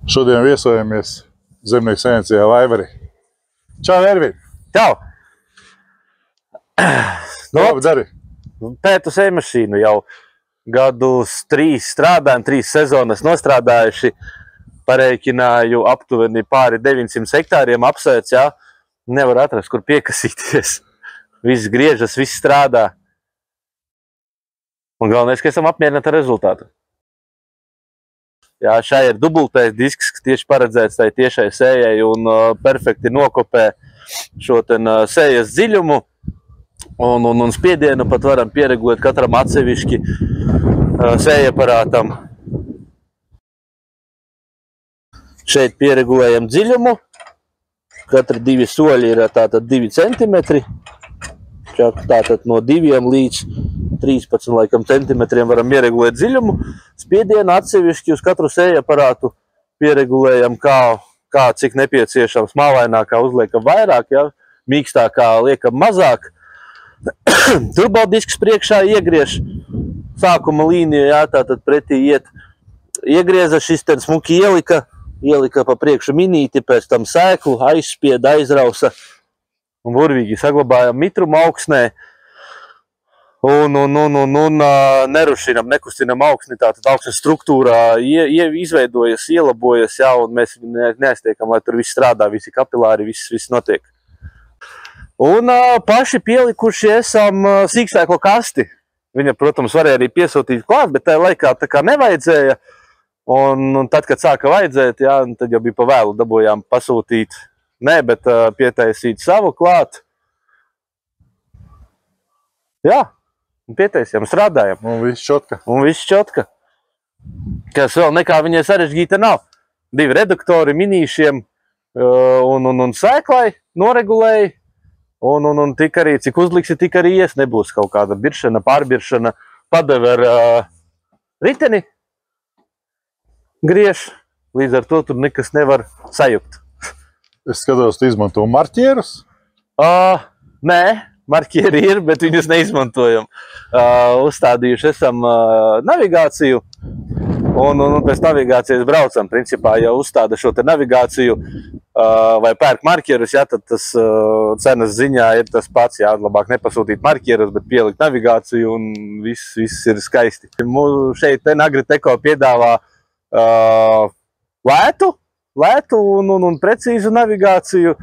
Šodien viesojamies zemnieku saimniecībā Vaivarī. Čau, Ervin! Čau! Labi dari? Pētu sejmašīnu jau gadus 3 strādājam, 3 sezonas nostrādājuši. Pareikināju aptuveni pāri 900 hektāriem apsvērts, jā. Nevar atrast, kur piekasīties. Viss griežas, viss strādā. Un galvenais, ka esam apmierināti ar rezultātu. Jā, šai ir dubultais disks, kas tieši paredzēts tai tiešai sējai un perfekti nokopē šo sējas dziļumu un spiedienu pat varam pieregulēt katram atsevišķi sējaparātam. Šeit pieregulējam dziļumu. Katri 2 soļi ir tātad 2 centimetri. Tātad no 2 līdz 13 laikam centimetriem varam ieregulēt dziļumu. Spiedienu atsevišķi uz katru sējaparātu pieregulējam, kā cik nepieciešams. Mālainākā uzliekam vairāk, ja? Mīkstākā liekam mazāk. Turbodisks priekšā iegriež sākuma līniju, jā, tātad pretī iet. Iegrieza šis ten smuki ielika pa priekšu minīti, pēc tam sēklu, aizspieda, aizrausa un burvīgi saglabājam mitrumu augsnē. Un nerušinam, nekustinam augsni, tātad augsnes struktūrā izveidojas, ielabojas, jā, un mēs neaiztiekam, lai tur viss strādā, visi kapilāri, viss notiek. Un paši pielikuši esam sīkstēklo kasti. Viņa, protams, varēja arī piesūtīt klāt, bet tajā laikā tā kā nevajadzēja. Un tad, kad sāka vajadzēt, jā, tad jau bija pa vēlu, dabūjām pasūtīt. Nē, bet pietaisīt savu klāt. Jā, pietaisījām, strādājam. Un viss čotka. Un viss čotka. Kas vēl nekā viņai sarežģīta nav. 2 reduktori minīšiem un sēklai noregulēja. Un tik arī, cik uzliksi, tik arī ies. Nebūs kaut kāda biršana, pārbiršana. Padeve ar riteni griež. Līdz ar to tur nekas nevar sajukt. Es skatos, tu izmanto marķierus? Nē, marķieri ir, bet viņus neizmantojam. Uzstādījuši esam navigāciju. Un pēc navigācijas braucam. Principā, ja uzstāda šo te navigāciju vai pērk marķierus, jā, tad tas cenas ziņā ir tas pats. Jā, labāk nepasūtīt marķierus, bet pielikt navigāciju un viss ir skaisti. Šeit Agriteko piedāvā lētu un precīzu navigāciju.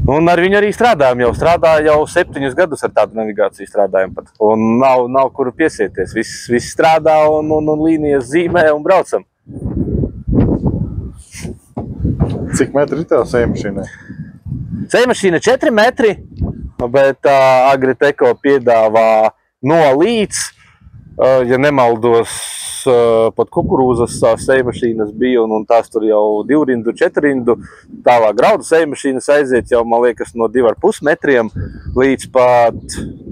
Un ar viņu arī strādājam jau 7 gadus ar tādu navigāciju strādājam pat. Un nav kur piesieties. Viss strādā un līnijas zīmē un braucam. Cik metri ir tev sejmašīnai? Sejmašīna 4 metri, bet Agriteko piedāvā no līdz, ja nemaldos, pat kukurūzas sejmašīnas bija, un tās tur jau 2 rindu, 4 rindu. Tālāk graudu sejmašīnas aiziet jau, man liekas, no 2,5 metriem līdz pat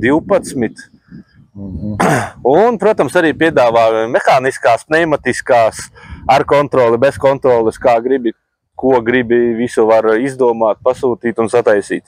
12. Un, protams, arī piedāvā mehāniskās, pneimatiskās, ar kontroli, bez kontroles, kā gribi, ko gribi, visu var izdomāt, pasūtīt un sataisīt.